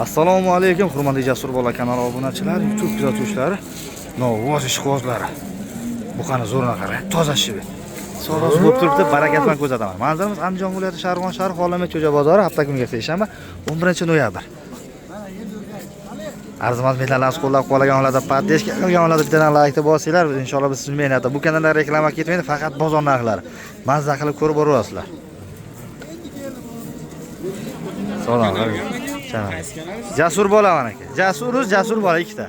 Assalomu alaykum, hurmatli Jasur bola kanali obunachilari, YouTube kuzatuvchilari, Novvoz ishqibozlari. Bu qani zo'rna qarang, toza shivi. Savdosi bo'lib turibdi, barakat bilan kuzataman. Manzilimiz Andijon viloyati Sharg'on shahri Xolamet Cho'ja bozori, hafta kunga seshanba 11-noyabr. Arzimas metallarni qo'llab qolgan holda paddeshga qilgan holda bittadan like bosinglar. Inshaalloh biz sizning mehnatda bu kanalda reklama ketmaydi, faqat bozor narxlari. Mazza qilib ko'rib borasizlar. Salom. Jasur bola mana aka. Jasur bola ikkita.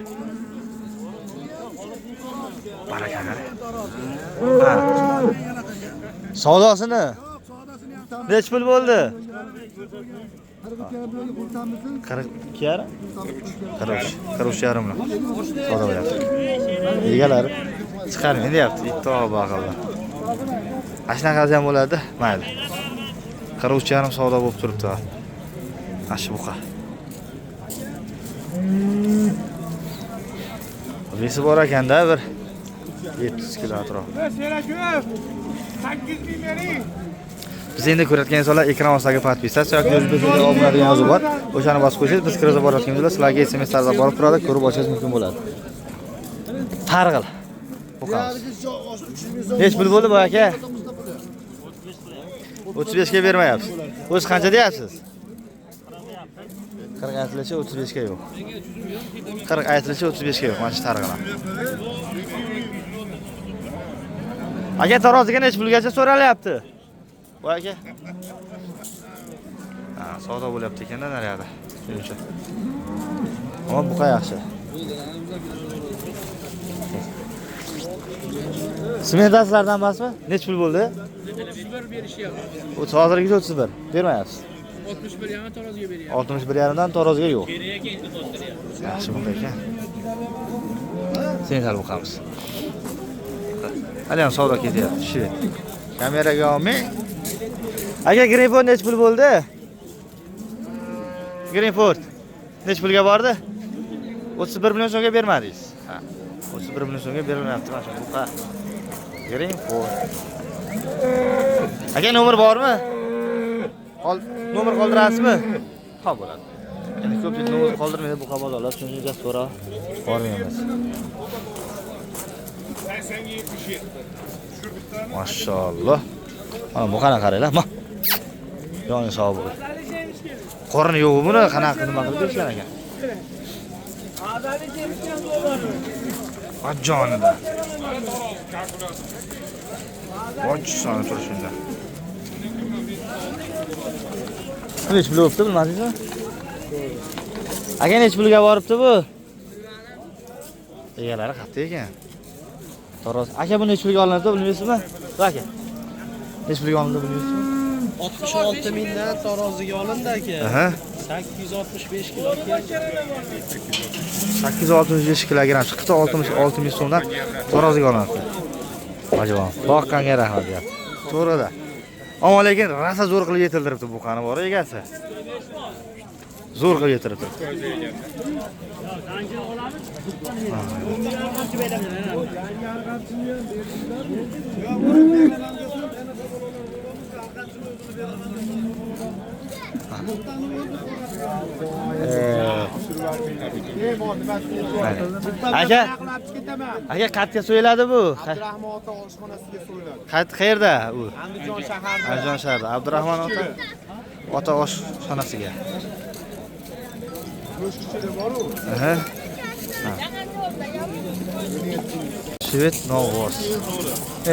Baraka qara. Ha. Savdosini. Nech pul bo'ldi? 42 yarim. 43 yarim. Savdo bo'lyapti. Egalari chiqarmang deyapti. Bitta baqillar. Ashnaqasi ham bo'ladi. Mayli. 43 yarim savdo bo'lib turibdi. Ashi buqa. Besi bor ekanda bir 700 kilo atrof. Biz endi ko'rayotgan insonlar ekran ostidagi podpisatsiya yoki o'zbekcha obuna degan yozuv bor. O'shani bosib qo'ysangiz biz kirib borayotganimizda sizlarga SMS tarzda borib turadi, ko'rib olishingiz mumkin bo'ladi. Targ'il. Buqamiz. Hech pul bo'ldi bu aka? 35 ga bermayapsiz. O'z qancha deyapsiz? 40 aytilishi 35 ga yo'q. 40 aytilishi 35 ga yo'q. Mana shu targ'illar. Aka taroziga nech pulgacha so'ralyapti? Bu aka. Ha, savdo bo'lyapti ekanda naryoqda. Shuning uchun. Ammo buqa yaxshi. Smentaslardan emasmi? Nech pul bo'ldi? 31 berishyapti. O hozirgi 31. Bermayapsiz. 61 yarim taroziga beryapti. 61 yarimdan taroziga yo'q. Yaxshi bunday ekan. Sen hal buqamiz. Hali ham savdo ketyapti. Shvet. Kameraga olmang. Aka Greenford nech pul bo'ldi? Greenford nech pulga bordi? 31 million so'mga bermadingiz. Ha. 31 million so'mga berilmayapti mana shu buqa. Greenford. Aka nomer bormi? Nomer qoldirasizmi? Ha bo'ladi. Endi ko'pchilik nomer qoldirmaydi buqa bozorlar, shuning uchun so'ra bormaymiz. Maşallah. Mana bu qana qaranglar, ma. Yoni sog' bo'l. Qorni yo'q buni, qanaqa nima qilib berishgan ekan. Ajonida. Vochsani turishunda. Nech pul bo'libdi bilmadingizmi? Aka nech pulga boribdi bu? Egalari qayerda ekan? Taroz. Aka buni nech pulga olinadi bilmaysizmi? Aka. Nech pulga olinadi bilmaysizmi? 66 mingdan taroziga olindi aka. Aha. 865 kilogram. 865 kilogram chiqdi, 66 ming so'mdan taroziga olinadi. Majbon. Boqqanga rahmat deyapti. To'g'rida. Ammo lekin rasa zo'r qilib yetildiribdi bu qani bor egasi. Zo'r qilib yetiribdi. Aka qayerga so'yiladi bu? Abdurahmon ota oshxonasiga so'yiladi. Qayerda u? Andijon shaharida. Andijon shahrida. Abdurahmon ota oshxonasiga. Go'shtchilar bor-ku. Aha. Shvet Novvoz.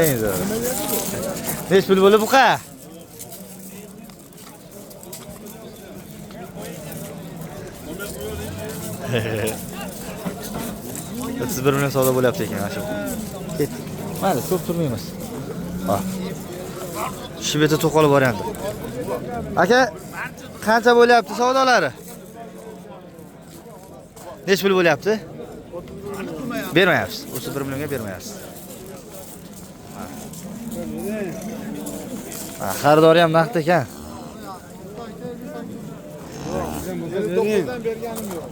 Endi. Nech pul bo'lib buqa? Siz bir million savdo bo'lyapti ekan mana shu. Ketdik. Mayli, ko'p turmaymiz. Ha. Shveti to'qolib boryapti. Aka, qancha bo'lyapti savdolari? Nech pul bo'lyapti? Bermayapsiz. 31 millionga bermayapsiz. Ha, xaridori ham naqd ekan.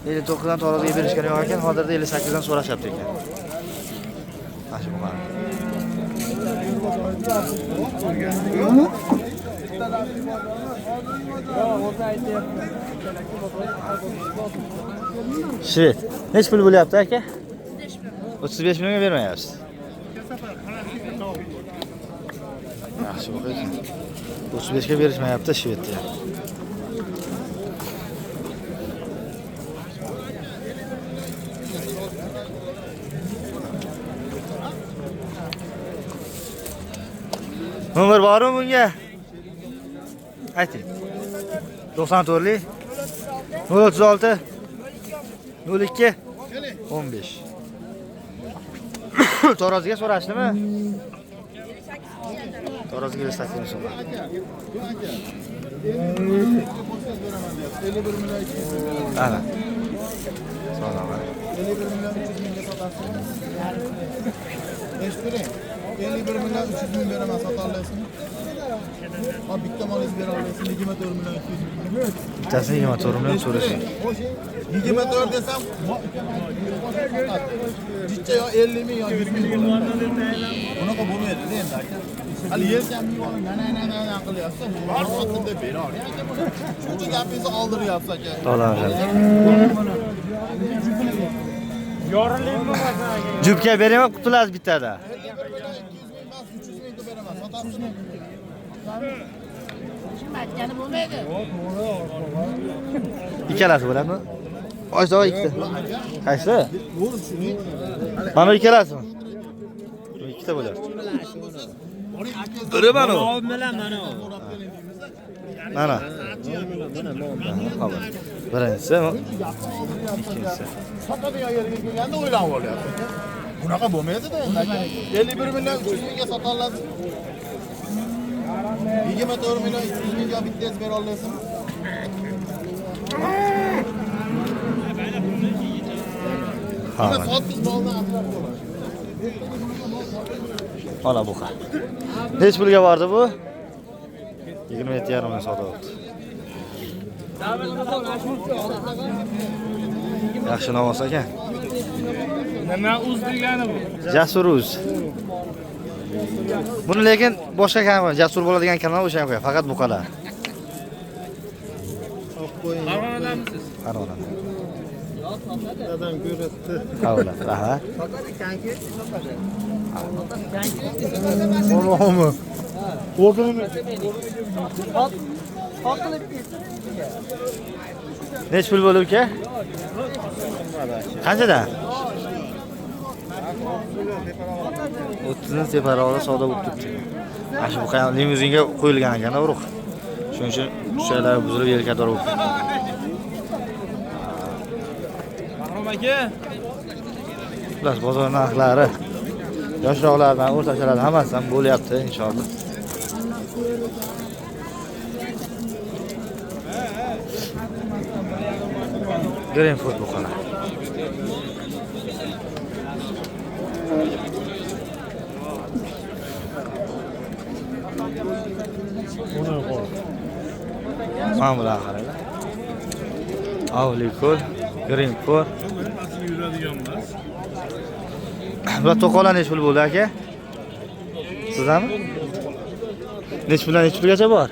59 dan taroziga berishgan yo'q ekan, hozirda 58 dan so'rashyapti ekan. Mana shu qani. Shvet. Nech pul bo'lyapti aka? 35 millionga bermayapsiz. Yaxshi bo'ladi. 35 ga berishmayapti Shvetda. Nomer bormi bunga? Ayting. 94lik 036 02 15. Taroziga so'rashdimi? Taroziga 8 so'm. Ana. Salom. 51 milyon 300 bin beraman sata olasizmi? Ha bitta molingiz bera olasiz 24 milyon 200 bin. Bittasini 24 million so'rashing. 24 desam jicha yo 50 ming yo 100 ming bo'ladi. Bunaqa bo'lmaydi endi aka. Hali yelsam mana qilyapsiz. Bor vaqtida bera oling aka buni. Shuncha gapingizni oldiryapsiz aka. To'g'ri. Yorilingmi aka? Jubga beraman, qutulasiz bittada. 300 mingga beraman. Sotasizmi? Aytgani bo'lmaydi. Ikkalasi bo'ladimi? Oysa ikkita. Qaysi? Mana ikkalasimi? Ikkita bo'lyapti. Biri mana. Bilan mana. Mana. Xo'p. Birinchisi, ikkinchisi. Sotadigan yerga kelganda o'ylanib olyapsiz. Bunaqa bo'lmaydi-da endi aka. 51 million 300 mingga sota olasiz. 24 million 200 mingga bittangiz bera olasizmi? Mana Ha. sotsiz bolni asrab bo'ladi. Mana bu ha. Nech pulga bordi bu? 27,5 ming sotib oldi. Yaxshi namoz ekan. Nima uz degani bu? Jasur uz. Buni lekin boshqa kanal, jasur bo'ladigan kanal o'sha qo'ying, faqat bu qala. Farg'onadamisiz? Qaror. Dadam ko'rsatdi. Qavla. Aha. Qo'rg'onmi? O'tirmi? Nech pul bo'ldi uka? Qanchadan? 30 separog'i savdo bo'lib turibdi. Mana shu bu limuzinga qo'yilgan ekan, urug'. Shuning uchun shaylar buzilib yelkador bo'lib ketdi. Mahrom aka. Plus bozor narxlari yoshroqlardan, o'rtachalardan hammasidan bo'lyapti inshaalloh. Greenfoot bu qana. Mana bular qaranglar. Avlikul, Greenfoot. Bular to'qolar nech pul bo'ldi aka? Sizlarmi? Nech puldan nech pulgacha bor?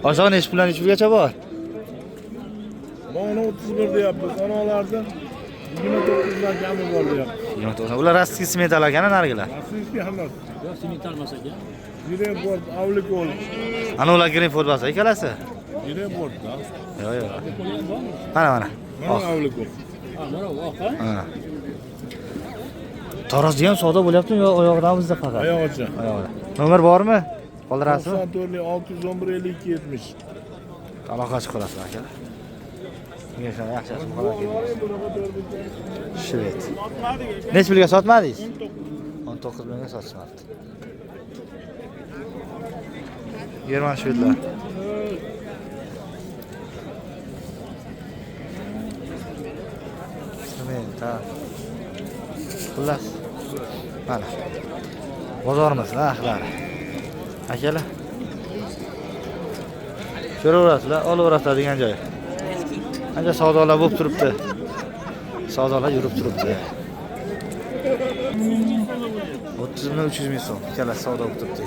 Oshog'i nech puldan nech pulgacha bor? Mana 31 deyapmiz. Analarda 29 dan kami bor deyapmiz. 29. Ular rastki smetalar ekan, narigilar. Asliy hammasi. Yo'q, semitar emas aka. Yine bor, avlikol. Ana ular Greenfoot bo'lsa, ikkalasi. Yine bor da. Yo'q, yo'q. Mana. Mana avlikol. Ha, mana u oq. Ha. Tarozda ham savdo bo'lyaptimi yo oyog'idan bizda faqat? Oyog'icha. Oyog'ida. Nomer bormi? Qoldirasizmi? 94 611 52 70. Aloqa chiqarasiz aka. Menga shuni yaxshi qo'lga Shvet. Nech pulga sotmadingiz? 19 mingga sotishmabdi. German shvedlar. Ta. Xullas. Mana. Bozorimiz narxlari. Akalar. Ko'raverasizlar, olaverasizlar degan joy. Qancha savdolar bo'lib turibdi. Savdolar yurib turibdi. 30 ming 300 ming so'm. Ikkalasi savdo bo'lib turibdi.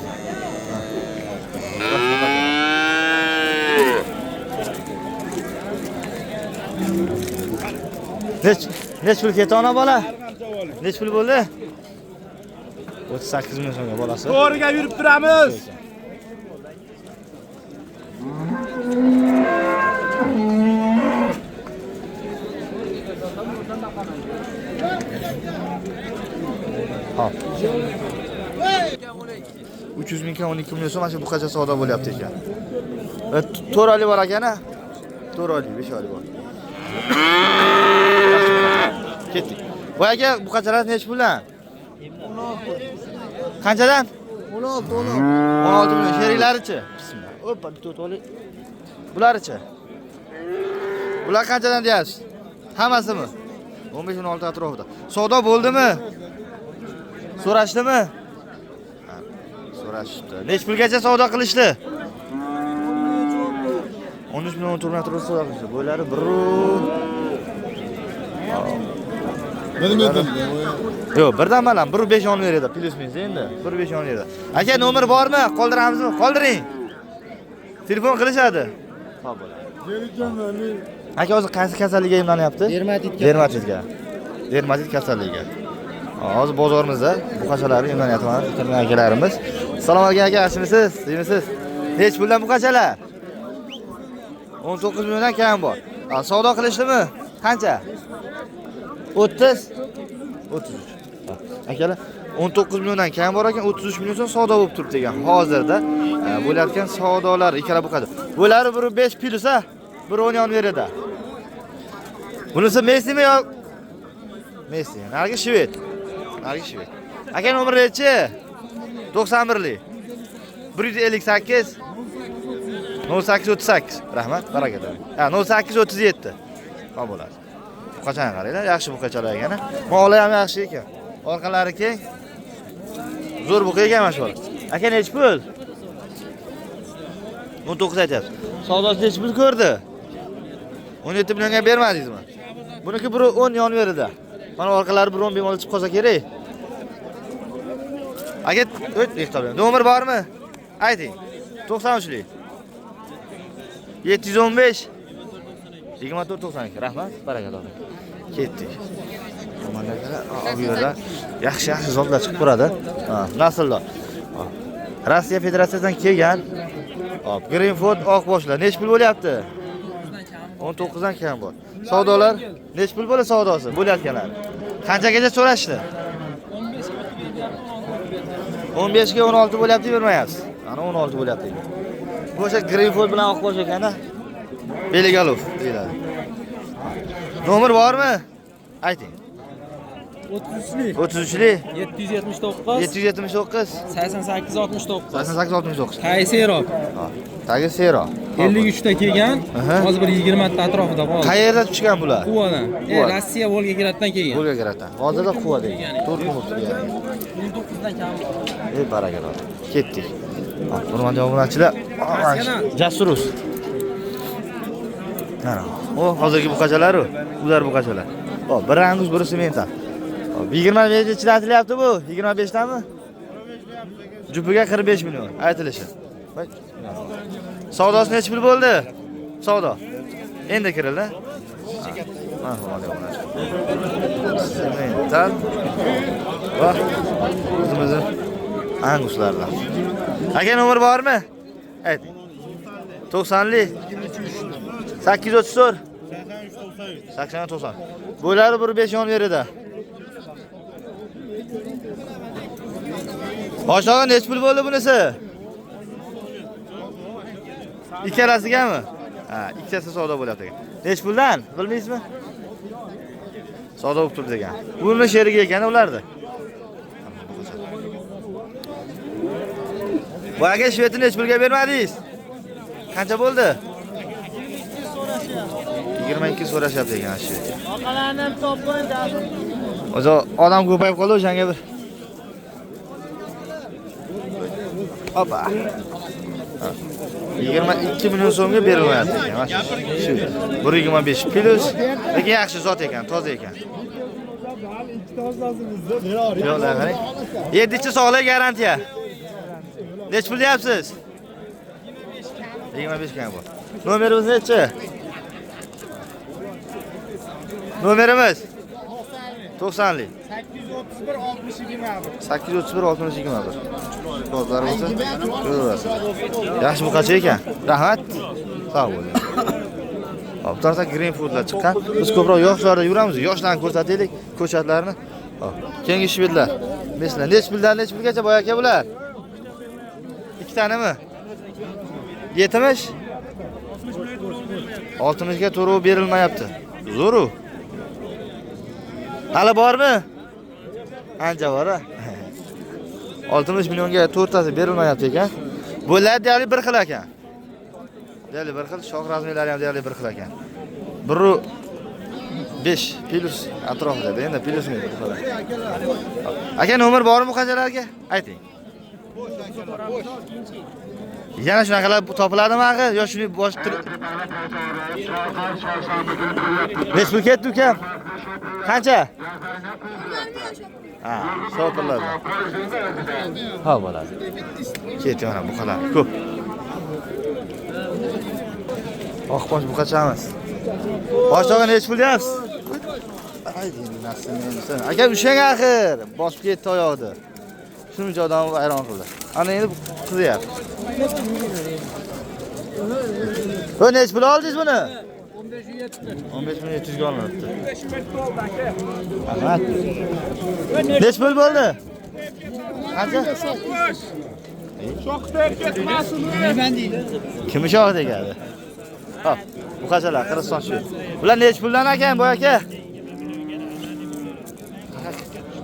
Nech pul ketdi ona bola? Nech pul bo'ldi? 38 ming so'mga bolasi. To'g'riga yurib turamiz. Hop. 300 mingga 12 million so'm mana shu buqacha savdo bo'lyapti ekan. Va 4 oylik bor ekan-a? 4 oylik, 5 oylik bor. Ketdik. Bu aka buqachalar nech puldan? 16. Qanchadan? 16 million. Sheriklarichi? Bismillah. Hoppa, bitta to'liq. Bularichi? Bular qanchadan deyapsiz? Hammasimi? 15-16 atrofida. Savdo bo'ldimi? So'rashdimi? Ha, so'rashdi. Nech pulgacha savdo qilishdi? 13 million turma atrofida savdo qilishdi. Bo'lari 1 Yo'q, birdan baland 1.5 olib beradi, plus minus endi. 1.5 olib beradi. Aka, nomer bormi? Qoldiramizmi? Qoldiring. Telefon qilishadi. Xo'p, bo'ladi. Aka, o'zi qaysi kasallikka emlanyapti? Dermatit kasalligiga. Hozir bozorimizda buqachalar emlanyapti mana bitirgan akalarimiz. Assalomu alaykum aka, yaxshimisiz? Sizmisiz? Nech puldan buqachalar? 19 milliondan kam bor. Savdo qilishdimi? Qancha? 30. 33. Akalar 19 milliondan kam bor ekan, 33 million so'm savdo bo'lib turibdi ekan. Hozirda bo'layotgan savdolar ikkala buqacha. Bo'lari 1.5 plus a, 1.10 olib beradi. Bunisi Messimi yo? Messi. Narigi Shved. Aka nomeri-chi? 91lik. 158 0838. Rahmat, barakatuh. 0837. Xo'p bo'ladi. Buqachani qaranglar, yaxshi buqachalar ekan. Moli ham yaxshi ekan. Orqalari keng. Zo'r buqa ekan mana shu. Aka nech pul? 19 aytyapsiz. Savdosi nech pul ko'rdi? 17 millionga bermadingizmi? Buniki 1.10 yon beradi. Mana orqalari 1.10 bemalol chiqib qolsa kerak. Aka, e'tibor. Nomer bormi? Ayting. 93lik. 715 2492. Rahmat, barakalloh. Ketdik. Mana bu yerda yaxshi zotlar chiqib turadi. Nasllar. Rossiya Federatsiyasidan kelgan. Hop, Greenford oqboshlar nech pul bo'lyapti? 19 dan kam bor. Savdolar nech pul bo'ladi savdosi? Bo'layotganlar. Qanchagacha so'rashdi? 15 ga 16 bo'lyapti, bermayapsiz. Ana 16 bo'lyapti. Bu o'sha Greenford bilan oqbosh ekan-a? Beligalov deyiladi. Nomer bormi? Ayting. 33lik. 33lik. 779. 779. 8869. 8869. Taysero. Tagi Sero. 53 ta kelgan. Hozir bir 20 ta atrofida qoldi. Qayerda tushgan bular? Quvadan. Rossiya Volga kiradidan kelgan. Volga kiradidan. Hozirda Quvada ekan. 4 kun o'tdi yani. 19 dan kam. Barakalloh. Ketdik. Hurmatli obunachilar, Jasurus. Mana. O hozirgi buqachalar-ku, ular buqachalar. Hop, bir rangus, biri sementan. Hop, 25 ga chidatilyapti bu. 25 tami? Jupiga 45 million aytilishi. Savdosi nech pul bo'ldi? Savdo. Endi kirildi. Mana hurmatli obunachilar. Sementan. Va o'zimizning anguslardan. Aka nomer bormi? Ayting. 90lik 834 8090. Bo'lari 1.5 yon beradi. Oshog'i nech pul bo'ldi bunisi? Ikkalasigami? Ha, ikkitasi savdo bo'lyapti ekan. Nech puldan? Bilmaysizmi? Savdo bo'lib turdi ekan. Buni sherigi ekan ularda. Bu aka Shvedni nech pulga bermadingiz? Qancha bo'ldi? 22 so'rashyapti ekan Shved. Orqalarini ham topib qo'ying. O'zi odam ko'payib qoldi o'shanga bir. Hoppa. 22 million so'mga berilmayapti ekan. Mana shu 1.25 plus. Lekin yaxshi zot ekan, toza ekan. Yo'q, qarang. 7chi sog'lik garantiya. Nech pul deyapsiz? 25 kam bor. Nomeringiz nechi? Nomerimiz 90lik 831 60 21. 831 60 21. Kozlar bo'lsa ko'raverasiz. Yaxshi buqacha ekan. Rahmat. Sog' bo'ling. Hop, tarsa green foodlar chiqqan. Biz ko'proq yoshlarda yuramiz. Yoshlarni ko'rsataylik, ko'chatlarni. Hop, keyingi shvedlar. Mesela nech pulgacha boy aka bular? 2 tanami? 70? 60 ga to'g'ri berilmayapti. Zo'ru. Hali bormi? Ancha bor a. 60 millionga to'rttasi berilmayapti ekan. Bular deyarli bir xil ekan. Deyarli bir xil, shox razmerlari ham deyarli bir xil ekan. 1.5 plus atrofida, endi plusmi? Aka nomer bormi qanchalarga? Ayting. Yana shunaqalar topiladimi aka? Yo shuni boshqa Nechpul ketdi ukam? Qancha? Ha, sotiladi. Ha, bo'ladi. Ketdi mana bu qadar. Ko'p. Oqbosh buqachamiz. Boshlig'i nech pul deyapsiz? Ayting, nasibni. Aka ushang axir. Bosib ketdi oyoqda. Shuncha odam hayron qildi. Ana endi qizyapti. Bu nech pul oldingiz buni? 15.700 ga olinibdi. Rahmat. Nech pul bo'ldi? Qancha? Shoqda ketmasin. Nima deydi? Kim shoq degadi? Hop, bu qanchalar? Qirg'iziston shu. Bular nech puldan ekan bu aka?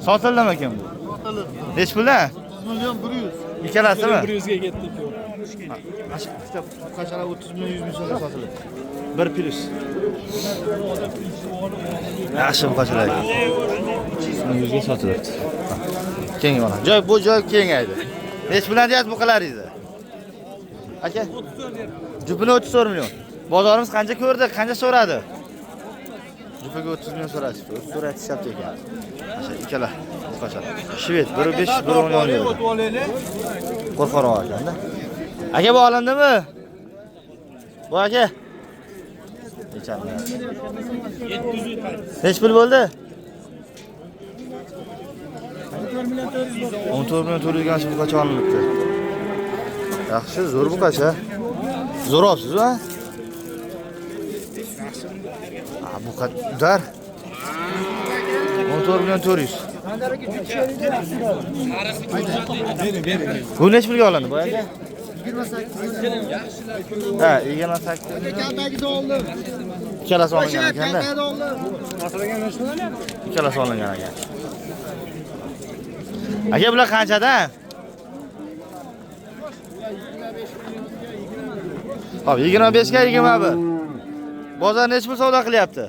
Sotildimi ekan bu? Sotilib. Nech puldan? 30 million 100. Ikkalasimi? 100 ga ketdik. Bu qanchalar 30 million 100 ming so'mga sotildi. 1 plus. Yaxshi bu qanchalar? 100 ga sotilibdi. Keng mana. Bu joy kengaydi. Nech puldan deyapsiz buqalaringizni? Aka? Jupini 34 million. Bozorimiz qancha ko'rdi? Qancha so'radi? Jupiga 30 million so'rashibdi. 34 aytishyapti ekan. Mana ikkala buqacha. Shved 1.5 1.10 million. Qo'rqoroq ekanda. Aka bu olindimi? Bu aka? Nechami? 700. Nech pul bo'ldi? 14 million 400 ga shu buqacha olinibdi. Yaxshi, zo'r buqacha. Zo'r olsiz, ha? Bu qadar 14 million 400. Bu nech pulga olindi bu aka? 28. Ha, 28. Kaldagi dollar. Ikkalasi olingan ekanda. dollar. Ikkalasi olingan ekan. Aka bular qanchadan? Hop, 25 ga 21. Bozor nech pul savdo qilyapti?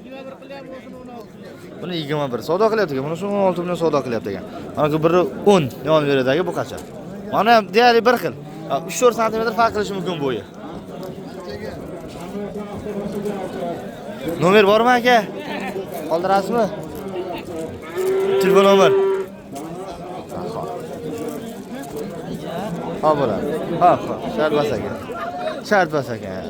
21 qilyapti, 16. Buni 21 savdo qilyapti ekan. Buni 16 million savdo qilyapti ekan. Mana bu biri 10 yon beradagi bu qancha? Mana ham deyarli bir xil. 3-4 sm farq qilishi mumkin bo'yi. Nomer bormi aka? Qoldirasizmi? Telefon nomer. Ha bo'ladi. Ha, shart bas ekan. Shart bas ekan.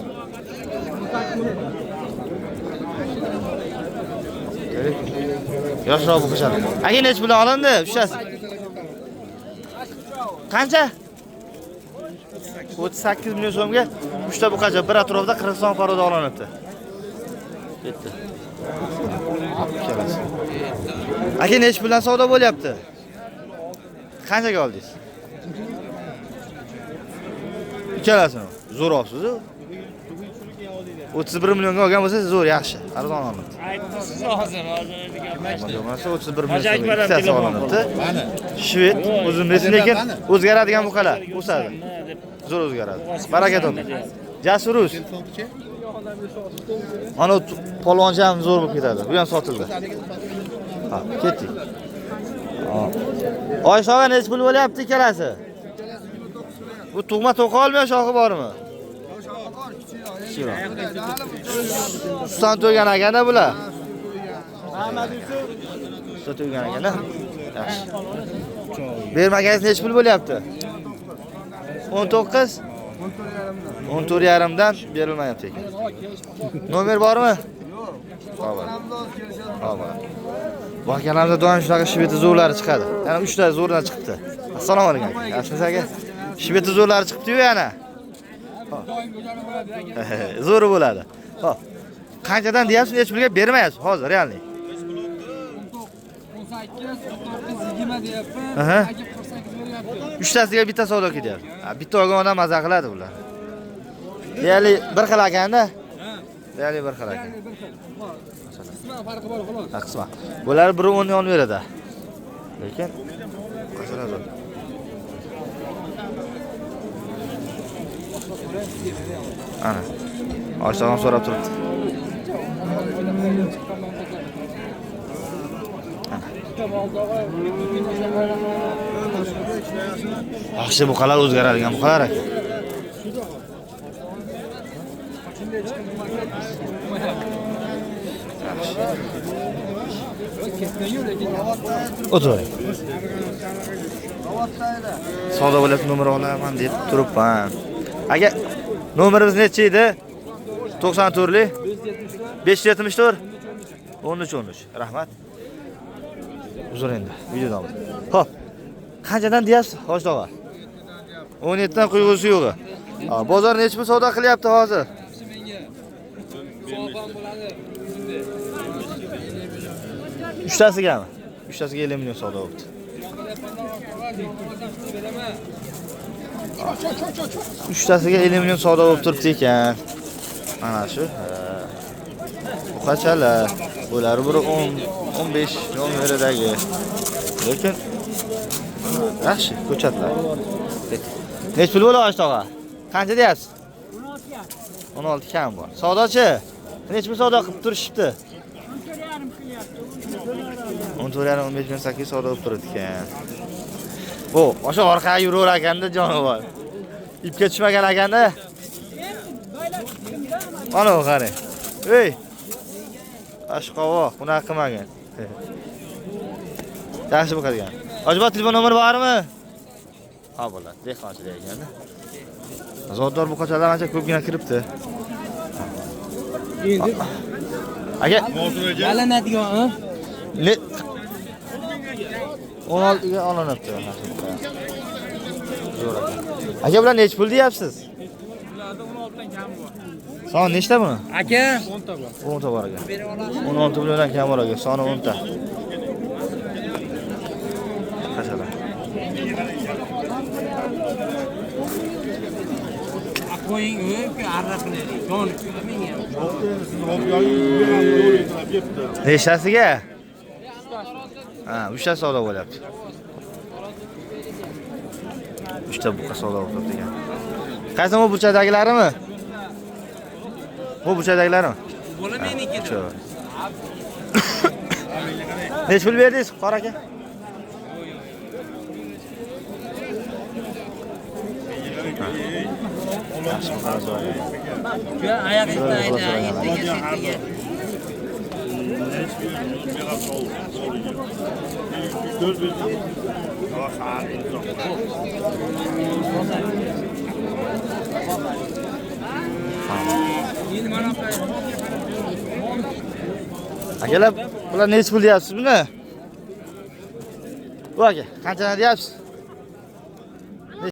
Yoshroq o'qishadi. Aka nech pul olindi? Ushasi. Qancha? 38 million so'mga uchta buqacha bir atrofda Qirg'iziston fuqaroda olinibdi. Ketdi. Ikkalasi. Aka nech puldan savdo bo'lyapti? Qanchaga oldingiz? Ikkalasini. Zo'r olsiz-ku. 31 millionga olgan bo'lsangiz zo'r, yaxshi. Arzon olibdi. Aytdingiz hozir. Mana 31 million ikkitasi olinibdi. Shved o'zimiz lekin o'zgaradigan buqalar, o'sadi. Zo'r o'zgaradi. Baraka toping. Jasurus. Ana polvonchi ham zo'r bo'lib ketadi. Bu ham sotildi. Ha, ketdik. Oyshoga nech pul bo'lyapti ikkalasi? Bu tug'ma to'qa olmay shoxi bormi? Kichikroq. Sustan to'ygan ekanda bular. Sustan to'ygan ekanda. Yaxshi. Bermagansiz nech pul bo'lyapti? 19. 14,5 dan berilmayapti ekan. Nomer bormi? Xo'p. Xo'p. Bu akalamizda doim shunaqa shibeti zo'rlari chiqadi. Yana 3 ta zo'rdan chiqibdi. Assalomu alaykum aka. Yaxshimisiz aka? Shibeti zo'rlari chiqibdi-yu yana. Zo'ri bo'ladi. Xo'p. Qanchadan deyapsiz? Hech pulga bermayapsiz hozir, realni. 18, 20 deyapman. Aha. Aka 48 beryapti. 3 tasiga bitta savdo ketyapti. Bitta olgan maza qiladi bular. Deyarli bir xil ekanda. Deyarli bir xil ekan. Qisman farqi bor xolos. Qisman. Bular biri 10 yon beradi. Lekin qachon zo'r. Ana. Oshog'im so'rab turibdi. Yaxshi buqalar o'zgaradigan buqalar aka. O'tiring. Savdo bo'lib nomer olaman deb turibman. Aka, nomerimiz necha edi? 94 lik 574 13 Rahmat. Uzr endi, videodan. Xo'p. Qanchadan deyapsiz, Hoji tog'a? 17 dan quygusi yo'q. Bozor necha pul savdo qilyapti hozir? Uchtasigami? Uchtasiga 50 million savdo bo'ldi. Uchtasiga 50 million savdo bo'lib turibdi ekan. Mana shu. Bu qachalar? Bular bir 10-15 million veradagi. Lekin yaxshi ko'chatlar. Necha pul bo'ladi Hoji tog'a? Qancha deyapsiz? 16 kam bor. Savdochi? Necha pul savdo qilib turishibdi? 14,5-18 savdo bo'lib turibdi ekan. Bu o'sha orqaga yuraver ekanda jonivor. İpga tushmagan ekanda. Mana bu qarang. Ey. Ashqovoq, bunaqa qilmagan. Yaxshi bo'ladigan. Ojibot telefon nomeri bormi? Ha bo'ladi. Dehqonchi deganda. Zoddor bu qachalar ancha ko'pgina kiribdi. Aka, yalanadigan, ne 16 ga olinibdi. Zo'r aka. Aka bular nech pul deyapsiz? Ularda 16 dan kam bor. Son nechta buni? Aka 10 ta bor. 10 ta bor ekan. 16 milliondan kam bor ekan. Soni 10 ta. Qachalar. Qo'ying o'yib, arraqni. Jon menga. Nechtasiga? Ha, 3 ta savdo bo'lyapti. 3 ta buqa savdo bo'lib ekan. Qaysi bu burchakdagilarimi? Bu burchakdagilarimi? Bola meniki. Nech pul berdingiz, qora aka? Yaxshi qarz olgan. Ya oyoq istaydi. Akalar, bular nech pul deyapsiz buni? Bu aka, qanchadan deyapsiz?